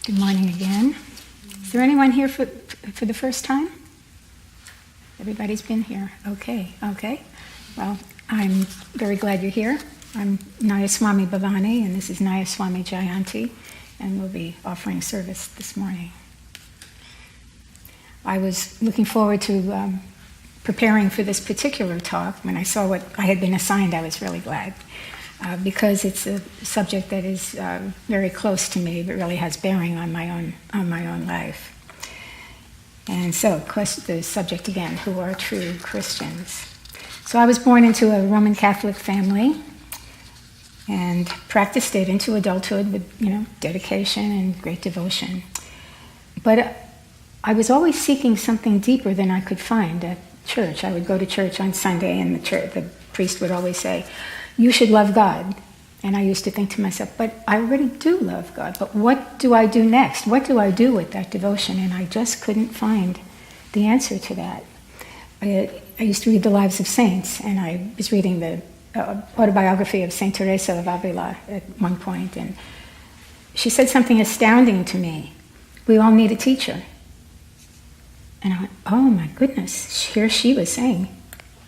Good morning again. Is there anyone here for the first time? Everybody's been here. Okay. Well, I'm very glad you're here. I'm Nayaswami Bhavani, and this is Nayaswami Jayanti, and we'll be offering service this morning. I was looking forward to preparing for this particular talk. When I saw what I had been assigned, I was really glad. Because it's a subject that is very close to me, but really has bearing on my own life. And so, the subject again: who are true Christians? So I was born into a Roman Catholic family, and practiced it into adulthood with dedication and great devotion. But I was always seeking something deeper than I could find at church. I would go to church on Sunday, and the priest would always say, "You should love God." And I used to think to myself, but I already do love God, but what do I do next? What do I do with that devotion? And I just couldn't find the answer to that. I used to read the lives of saints, and I was reading the autobiography of Saint Teresa of Avila at one point, and she said something astounding to me: "We all need a teacher." And I went, oh my goodness, here she was saying,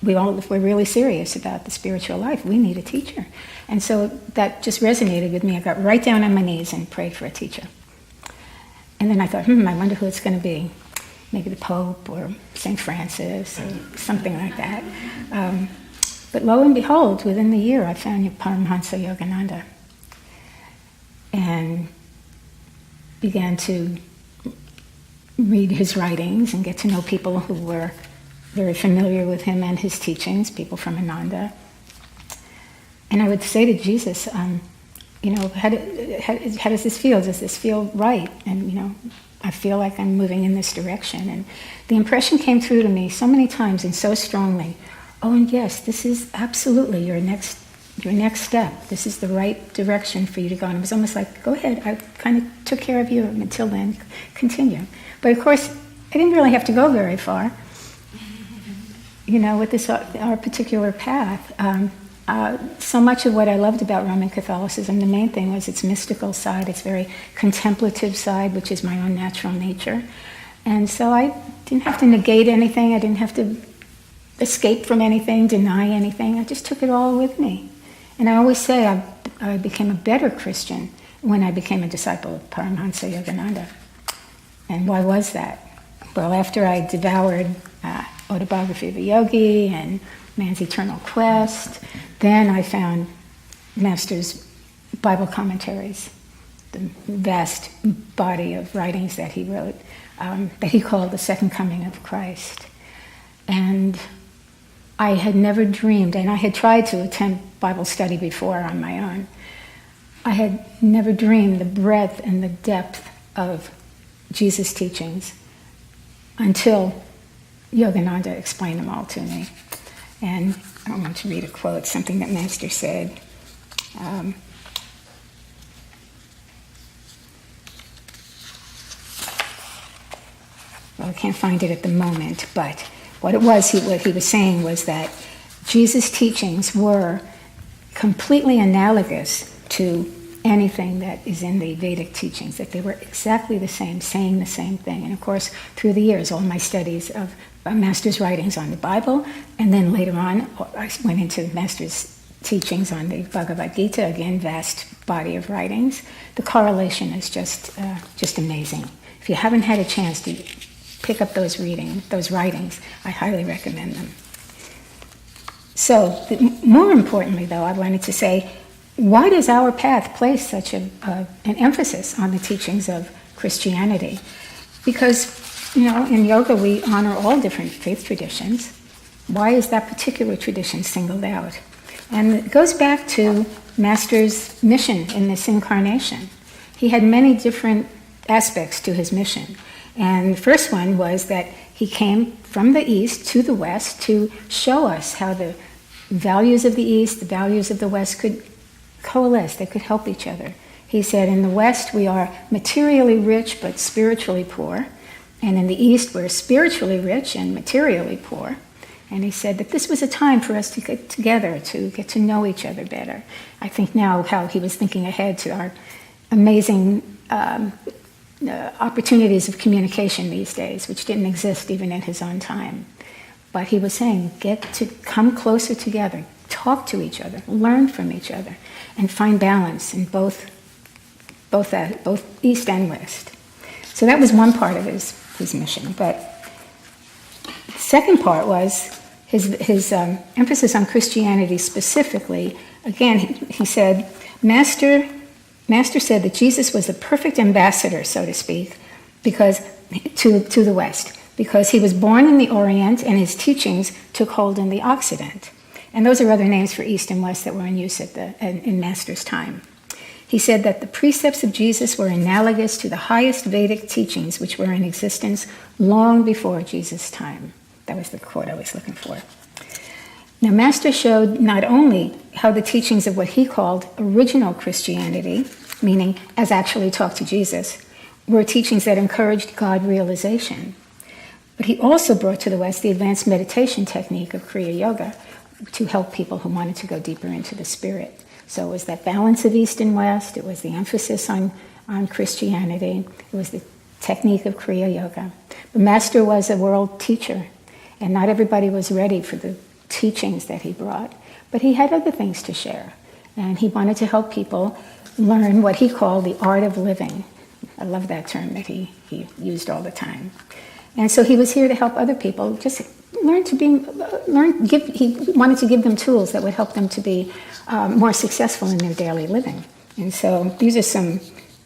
if we're really serious about the spiritual life, we need a teacher. And so that just resonated with me. I got right down on my knees and prayed for a teacher. And then I thought, I wonder who it's going to be. Maybe the Pope or St. Francis or something like that. But lo and behold, within the year, I found Paramahansa Yogananda and began to read his writings and get to know people who were very familiar with him and his teachings, people from Ananda. And I would say to Jesus, how does this feel? Does this feel right? And, I feel like I'm moving in this direction. And the impression came through to me so many times and so strongly. Oh, and yes, this is absolutely your next step. This is the right direction for you to go. And it was almost like, go ahead, I kind of took care of you until then, continue. But of course, I didn't really have to go very far. With this our particular path, so much of what I loved about Roman Catholicism, the main thing was its mystical side, its very contemplative side, which is my own natural nature. And so I didn't have to negate anything. I didn't have to escape from anything, deny anything. I just took it all with me. And I always say I became a better Christian when I became a disciple of Paramahansa Yogananda. And why was that? Well, after I devoured Autobiography of a Yogi and Man's Eternal Quest, then I found Master's Bible commentaries, the vast body of writings that he wrote, that he called the Second Coming of Christ. And I had never dreamed, and I had tried to attempt Bible study before on my own, I had never dreamed the breadth and the depth of Jesus' teachings until Yogananda explained them all to me. And I want to read a quote, something that Master said. Well, I can't find it at the moment, but what it was, what he was saying was that Jesus' teachings were completely analogous to anything that is in the Vedic teachings, that they were exactly the same, saying the same thing. And of course, through the years, all my studies of Master's writings on the Bible, and then later on, I went into Master's teachings on the Bhagavad Gita, again, vast body of writings. The correlation is just amazing. If you haven't had a chance to pick up those writings, I highly recommend them. So, more importantly, though, I wanted to say, why does our path place such an emphasis on the teachings of Christianity? Because, in yoga we honor all different faith traditions. Why is that particular tradition singled out? And it goes back to Master's mission in this incarnation. He had many different aspects to his mission. And the first one was that he came from the East to the West to show us how the values of the East, the values of the West could coalesce, they could help each other. He said, in the West we are materially rich but spiritually poor, and in the East we're spiritually rich and materially poor. And he said that this was a time for us to get together, to get to know each other better. I think now how he was thinking ahead to our amazing opportunities of communication these days, which didn't exist even in his own time. But he was saying, get to come closer together, talk to each other, learn from each other, and find balance in both East and West. So that was one part of his mission. But the second part was his emphasis on Christianity specifically. Again, he said, Master said that Jesus was the perfect ambassador, so to speak, because to the West, because he was born in the Orient and his teachings took hold in the Occident. And those are other names for East and West that were in use in Master's time. He said that the precepts of Jesus were analogous to the highest Vedic teachings which were in existence long before Jesus' time. That was the quote I was looking for. Now, Master showed not only how the teachings of what he called original Christianity, meaning as actually taught to Jesus, were teachings that encouraged God realization, but he also brought to the West the advanced meditation technique of Kriya Yoga to help people who wanted to go deeper into the spirit. So it was that balance of East and West, it was the emphasis on Christianity, it was the technique of Kriya Yoga. The Master was a world teacher, and not everybody was ready for the teachings that he brought, but he had other things to share, and he wanted to help people learn what he called the art of living. I love that term that he used all the time. And so he was here to help other people just learn to be, he wanted to give them tools that would help them to be more successful in their daily living. And so these are some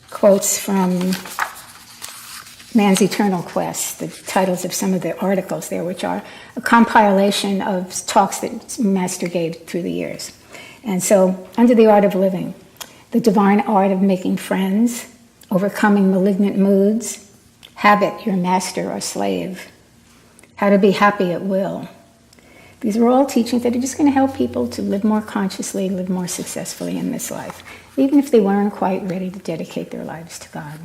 quotes from Man's Eternal Quest, the titles of some of the articles there, which are a compilation of talks that Master gave through the years. And so, under the art of living, the divine art of making friends, overcoming malignant moods, habit, your master or slave, how to be happy at will. These are all teachings that are just going to help people to live more consciously, live more successfully in this life, even if they weren't quite ready to dedicate their lives to God.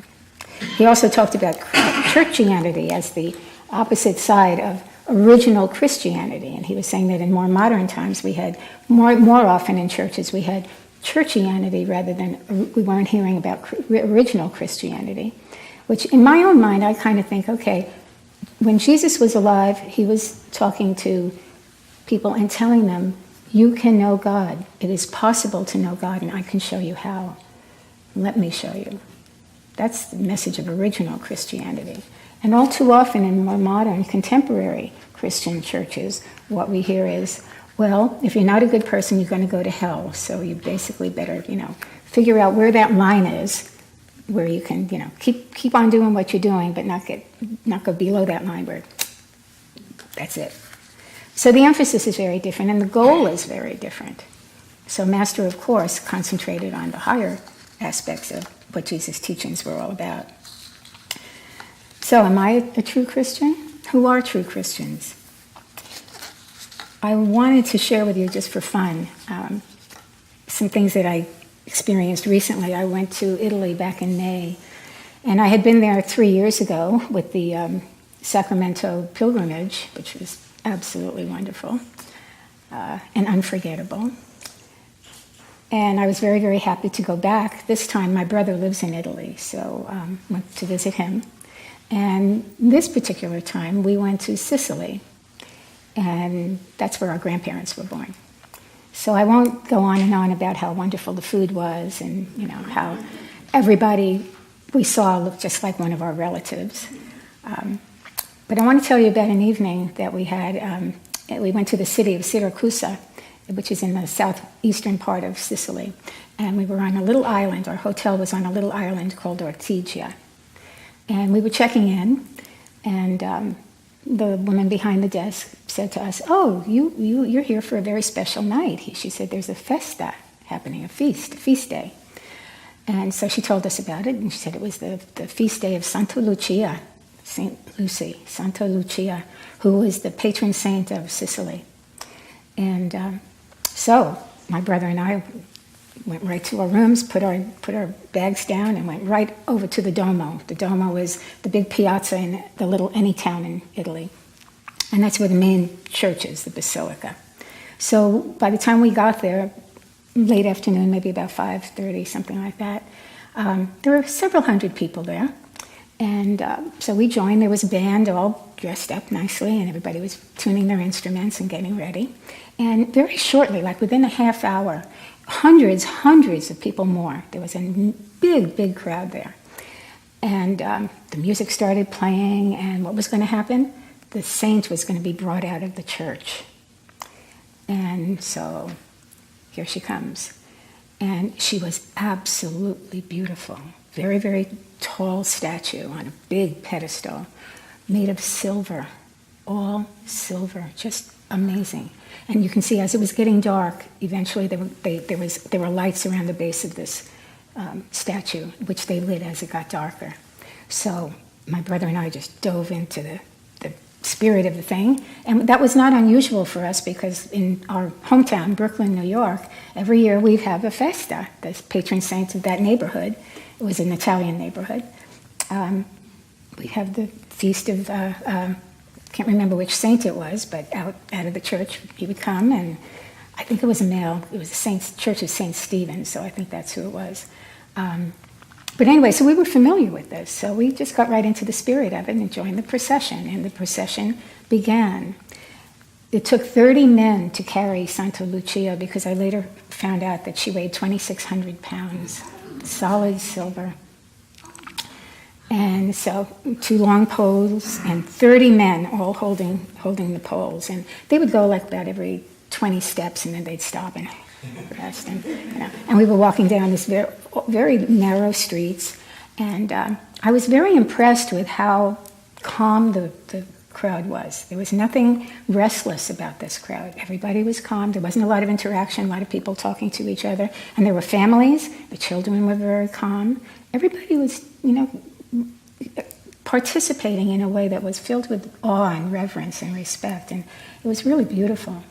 He also talked about churchianity as the opposite side of original Christianity, and he was saying that in more modern times we had more often in churches we had churchianity rather than we weren't hearing about original Christianity, which in my own mind I kind of think, okay, when Jesus was alive, he was talking to people and telling them, you can know God. It is possible to know God, and I can show you how. Let me show you. That's the message of original Christianity. And all too often in more modern, contemporary Christian churches, what we hear is, well, if you're not a good person, you're going to go to hell. So you basically better, figure out where that line is, where you can, keep on doing what you're doing, but not go below that line where that's it. So the emphasis is very different, and the goal is very different. So Master, of course, concentrated on the higher aspects of what Jesus' teachings were all about. So am I a true Christian? Who are true Christians? I wanted to share with you, just for fun, some things that I experienced recently. I went to Italy back in May, and I had been there 3 years ago with the Sacramento pilgrimage, which was absolutely wonderful and unforgettable. And I was very, very happy to go back. This time, my brother lives in Italy, so went to visit him. And this particular time, we went to Sicily, and that's where our grandparents were born. So I won't go on and on about how wonderful the food was, and how everybody we saw looked just like one of our relatives. But I want to tell you about an evening that we had. We went to the city of Syracuse, which is in the southeastern part of Sicily. And we were on a little island. Our hotel was on a little island called Ortigia. And we were checking in, and the woman behind the desk said to us, "Oh, you're here for a very special night." She said, "There's a festa happening, a feast day." And so she told us about it, and she said it was the feast day of Santa Lucia, Santa Lucia, who was the patron saint of Sicily. And so my brother and I went right to our rooms, put our bags down, and went right over to the Duomo. The Duomo is the big piazza in any town in Italy. And that's where the main church is, the basilica. So by the time we got there, late afternoon, maybe about 5:30, something like that, there were several hundred people there. And so we joined. There was a band all dressed up nicely, and everybody was tuning their instruments and getting ready. And very shortly, like within a half hour, hundreds of people more. There was a big crowd there. And the music started playing, and what was going to happen? The saint was going to be brought out of the church. And so here she comes. And she was absolutely beautiful. Very tall statue on a big pedestal, made of silver, all silver, just amazing. And you can see as it was getting dark, eventually there were lights around the base of this statue, which they lit as it got darker. So my brother and I just dove into the spirit of the thing. And that was not unusual for us because in our hometown, Brooklyn, New York, every year we'd have a festa, the patron saint of that neighborhood. It was an Italian neighborhood. We'd have the feast of, can't remember which saint it was, but out of the church he would come, and I think it was a male. It was the Church of St. Stephen, so I think that's who it was. But anyway, so we were familiar with this, so we just got right into the spirit of it and joined the procession, and the procession began. It took 30 men to carry Santa Lucia because I later found out that she weighed 2,600 pounds, solid silver. And so 2 long poles and 30 men all holding the poles, and they would go like about every 20 steps, and then they'd stop and rest. And we were walking down this very narrow streets, and I was very impressed with how calm the crowd was. There was nothing restless about this crowd. Everybody was calm. There wasn't a lot of interaction, a lot of people talking to each other, and there were families. The children were very calm. Everybody was, participating in a way that was filled with awe and reverence and respect, and it was really beautiful.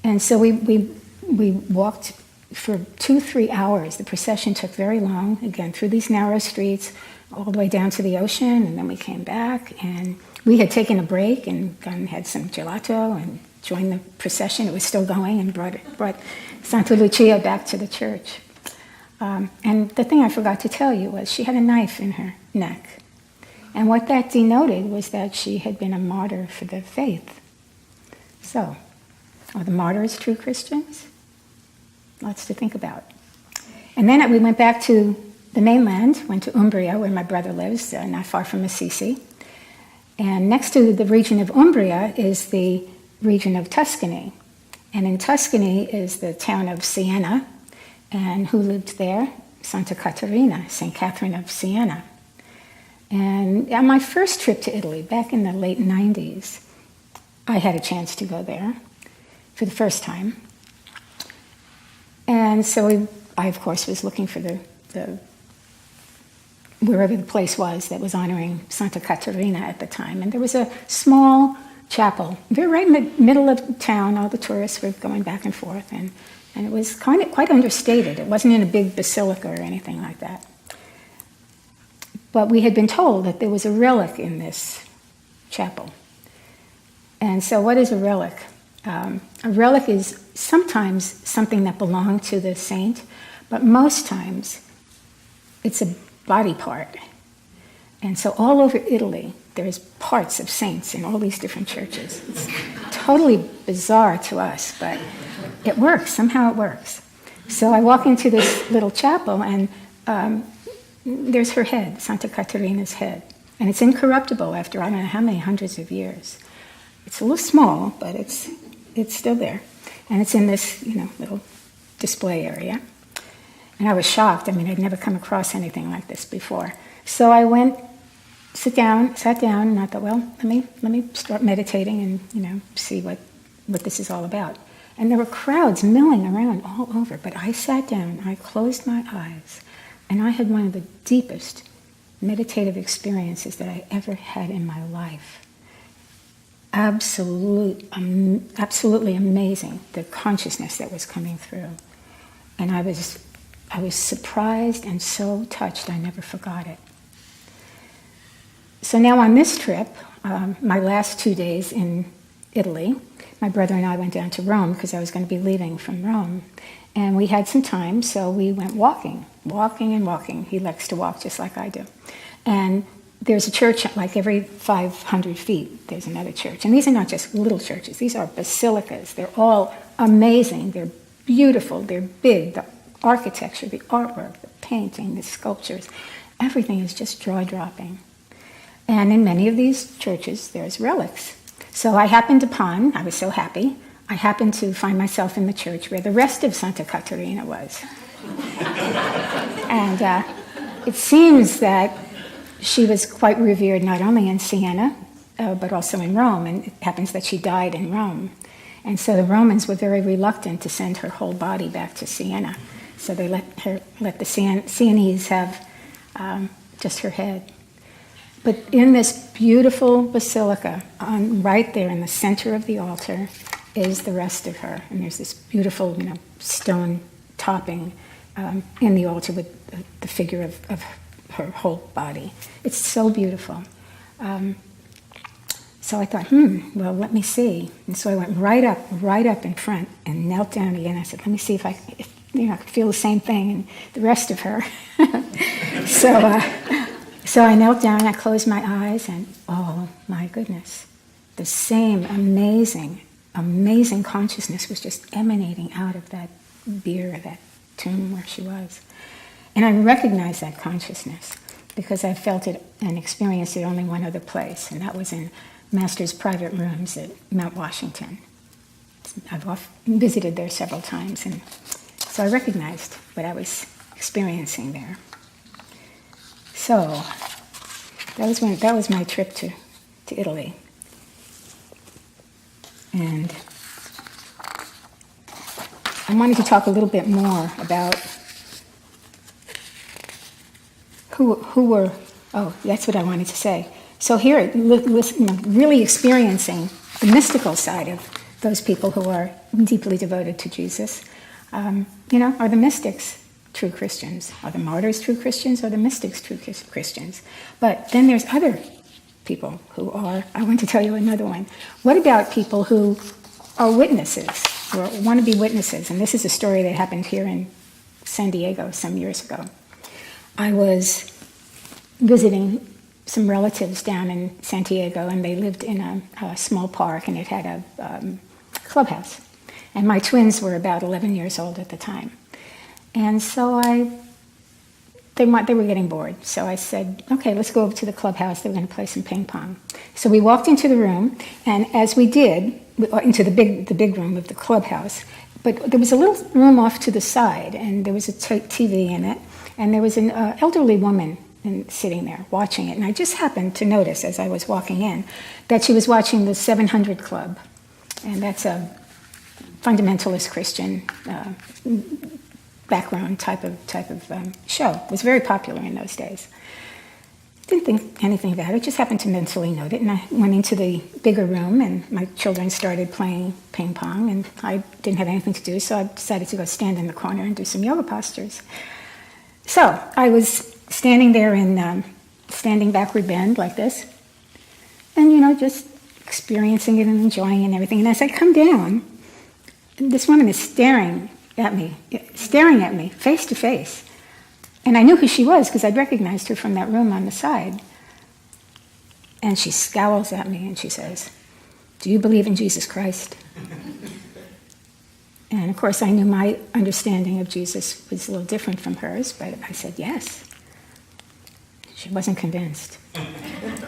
And so we walked for 2-3 hours. The procession took very long, again, through these narrow streets, all the way down to the ocean, and then we came back, and we had taken a break and gone and had some gelato and joined the procession. It was still going, and brought Santa Lucia back to the church. And the thing I forgot to tell you was she had a knife in her neck. And what that denoted was that she had been a martyr for the faith. So, are the martyrs true Christians? Lots to think about. And then we went back to the mainland, went to Umbria, where my brother lives, not far from Assisi. And next to the region of Umbria is the region of Tuscany. And in Tuscany is the town of Siena. And who lived there? Santa Caterina, St. Catherine of Siena. And on my first trip to Italy, back in the late 90s, I had a chance to go there for the first time. And so I, of course, was looking for the wherever the place was that was honoring Santa Caterina at the time. And there was a small chapel, right in the middle of town. All the tourists were going back and forth, and it was quite understated. It wasn't in a big basilica or anything like that. But we had been told that there was a relic in this chapel. And so what is a relic? A relic is sometimes something that belonged to the saint, but most times it's a body part. And so all over Italy, there's parts of saints in all these different churches. It's totally bizarre to us, but it works. Somehow it works. So I walk into this little chapel, and there's her head, Santa Caterina's head. And it's incorruptible after I don't know how many hundreds of years. It's a little small, but it's still there. And it's in this, little display area. And I was shocked. I mean, I'd never come across anything like this before. So I sat down, and I thought, well, let me start meditating and, see what this is all about. And there were crowds milling around all over, but I sat down, I closed my eyes, and I had one of the deepest meditative experiences that I ever had in my life. Absolutely amazing, the consciousness that was coming through. And I was surprised and so touched, I never forgot it. So now on this trip, my last 2 days in Italy, my brother and I went down to Rome because I was going to be leaving from Rome. And we had some time, so we went walking. He likes to walk just like I do. And there's a church like every 500 feet, there's another church. And these are not just little churches, these are basilicas. They're all amazing, they're beautiful, they're big. The architecture, the artwork, the painting, the sculptures, everything is just jaw-dropping. And in many of these churches, there's relics. So I was so happy, I happened to find myself in the church where the rest of Santa Caterina was. And it seems that she was quite revered not only in Siena, but also in Rome, and it happens that she died in Rome. And so the Romans were very reluctant to send her whole body back to Siena. So they let the Sienese have just her head. But in this beautiful basilica, right there in the center of the altar, is the rest of her. And there's this beautiful, stone topping in the altar with the figure of her whole body. It's so beautiful. So I thought, well, let me see. And so I went right up in front and knelt down again. I said, let me see if I could feel the same thing in the rest of her. So I knelt down, I closed my eyes, and oh my goodness, the same amazing consciousness was just emanating out of that bier, that tomb where she was. And I recognized that consciousness because I felt it and experienced it only one other place, and that was in Master's private rooms at Mount Washington. I've visited there several times, and so I recognized what I was experiencing there. So that was my trip to Italy. And I wanted to talk a little bit more about who were, that's what I wanted to say. So here, really experiencing the mystical side of those people who are deeply devoted to Jesus, are the mystics true Christians? Are the martyrs true Christians? Are the mystics true Christians? But then there's other people who are, I want to tell you another one. What about people who are witnesses, or want to be witnesses? And this is a story that happened here in San Diego some years ago. I was visiting some relatives down in San Diego, and they lived in a small park, and it had a clubhouse. And my twins were about 11 years old at the time. And so they were getting bored. So I said, okay, let's go over to the clubhouse. They were going to play some ping pong. So we walked into the room, and as we did, into the big room of the clubhouse, but there was a little room off to the side, and there was a TV in it, and there was an elderly woman sitting there watching it. And I just happened to notice as I was walking in that she was watching the 700 Club, and that's a fundamentalist Christian background type of show. It was very popular in those days. Didn't think anything about it, just happened to mentally note it, and I went into the bigger room, and my children started playing ping pong, and I didn't have anything to do, so I decided to go stand in the corner and do some yoga postures. So I was standing there in standing backward bend like this, and just experiencing it and enjoying it and everything. And as I come down, this woman is staring at me face to face. And I knew who she was because I'd recognized her from that room on the side. And she scowls at me and she says, "Do you believe in Jesus Christ?" And of course I knew my understanding of Jesus was a little different from hers, but I said yes. She wasn't convinced.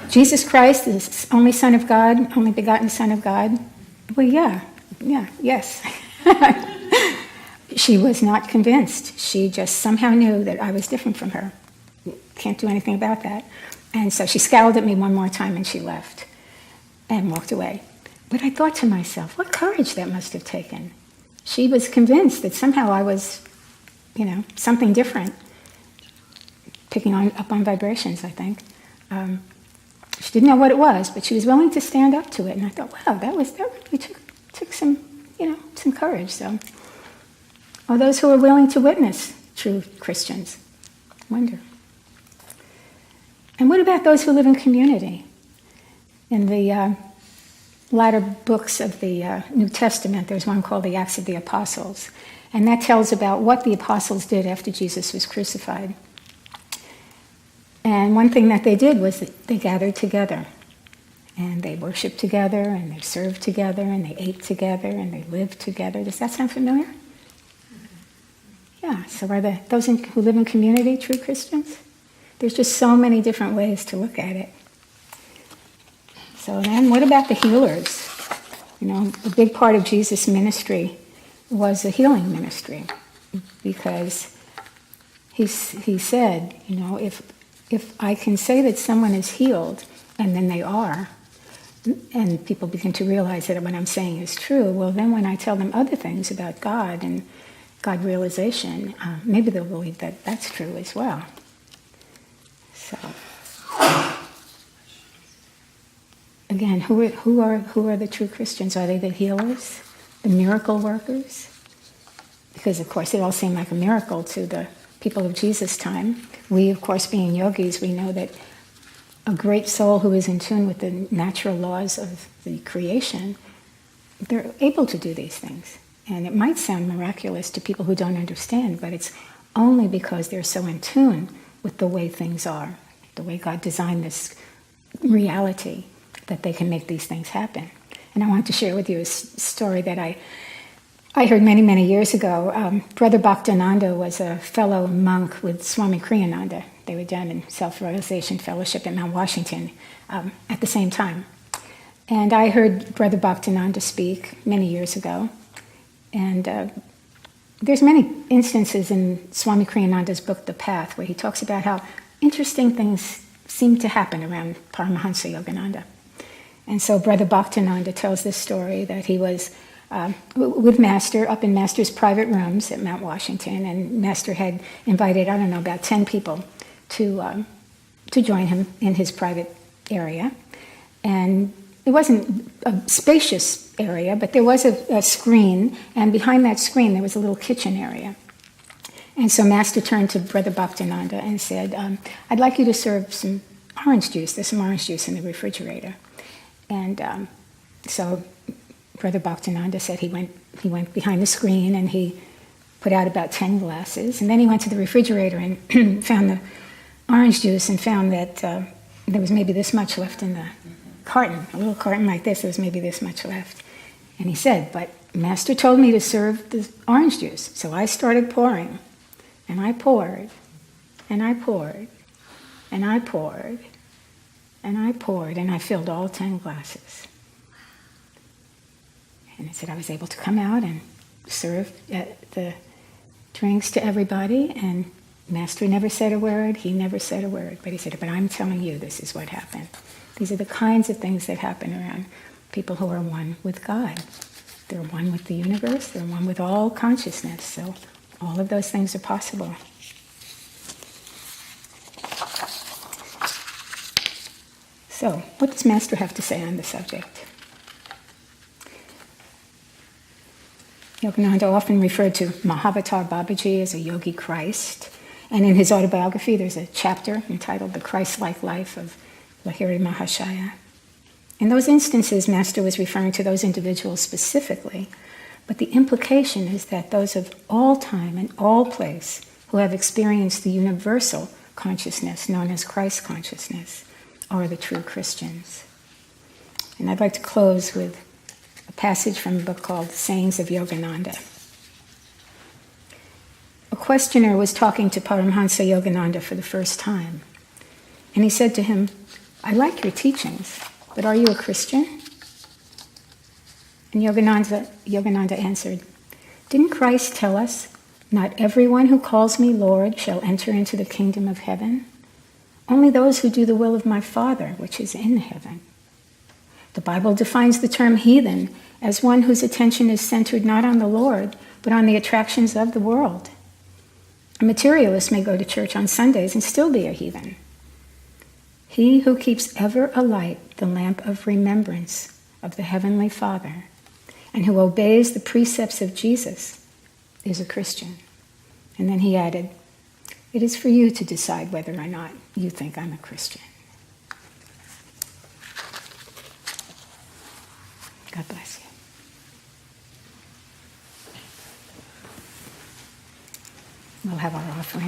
Jesus Christ is the only Son of God, only begotten Son of God? Well, yes. She was not convinced. She just somehow knew that I was different from her. Can't do anything about that. And so she scowled at me one more time and she left and walked away. But I thought to myself, what courage that must have taken. She was convinced that somehow I was, something different. Picking up on vibrations, I think. She didn't know what it was, but she was willing to stand up to it. And I thought, wow, that really took some, some courage. So, or those who are willing to witness true Christians. I wonder. And what about those who live in community? In the latter books of the New Testament, there's one called the Acts of the Apostles. And that tells about what the apostles did after Jesus was crucified. And one thing that they did was that they gathered together. And they worshiped together, and they served together, and they ate together, and they lived together. Does that sound familiar? Yeah, so are those who live in community true Christians? There's just so many different ways to look at it. So then what about the healers? You know, a big part of Jesus' ministry was the healing ministry, because he said, you know, if I can say that someone is healed, and then they are, and people begin to realize that what I'm saying is true, well, then when I tell them other things about God and God realization, maybe they'll believe that that's true as well. So, again, who are the true Christians? Are they the healers, the miracle workers? Because, of course, it all seemed like a miracle to the people of Jesus' time. We, of course, being yogis, we know that a great soul who is in tune with the natural laws of the creation, they're able to do these things. And it might sound miraculous to people who don't understand, but it's only because they're so in tune with the way things are, the way God designed this reality, that they can make these things happen. And I want to share with you a story that I heard many, many years ago. Brother Bhaktananda was a fellow monk with Swami Kriyananda. They were down in Self-Realization Fellowship at Mount Washington at the same time. And I heard Brother Bhaktananda speak many years ago. And there's many instances in Swami Kriyananda's book, The Path, where he talks about how interesting things seem to happen around Paramahansa Yogananda. And so Brother Bhaktananda tells this story that he was with Master up in Master's private rooms at Mount Washington, and Master had invited, I don't know, about 10 people to join him in his private area. And it wasn't a spacious area, but there was a screen, and behind that screen there was a little kitchen area. And so Master turned to Brother Bhaktananda and said, I'd like you to serve some orange juice. There's some orange juice in the refrigerator. And so Brother Bhaktananda said he went behind the screen and he put out about 10 glasses. And then he went to the refrigerator and found the orange juice and found that there was maybe this much left in the carton, a little carton like this, there was maybe this much left. And he said, but Master told me to serve the orange juice. So I started pouring, and I poured, and I poured, and I poured, and I poured, and I filled all 10 glasses. And he said I was able to come out and serve the drinks to everybody, and Master never said a word, he never said a word, but he said, but I'm telling you, this is what happened. These are the kinds of things that happen around people who are one with God. They're one with the universe, they're one with all consciousness, so all of those things are possible. So, what does Master have to say on the subject? Yogananda often referred to Mahavatar Babaji as a yogi Christ, and in his autobiography there's a chapter entitled The Christ-like Life of Lahiri Mahashaya. In those instances, Master was referring to those individuals specifically, but the implication is that those of all time and all place who have experienced the universal consciousness known as Christ consciousness are the true Christians. And I'd like to close with a passage from a book called Sayings of Yogananda. A questioner was talking to Paramahansa Yogananda for the first time, and he said to him, I like your teachings, but are you a Christian? And Yogananda answered, didn't Christ tell us, not everyone who calls me Lord shall enter into the kingdom of heaven? Only those who do the will of my Father, which is in heaven. The Bible defines the term heathen as one whose attention is centered not on the Lord, but on the attractions of the world. A materialist may go to church on Sundays and still be a heathen. He who keeps ever alight the lamp of remembrance of the Heavenly Father and who obeys the precepts of Jesus is a Christian. And then he added, it is for you to decide whether or not you think I'm a Christian. God bless you. We'll have our offering.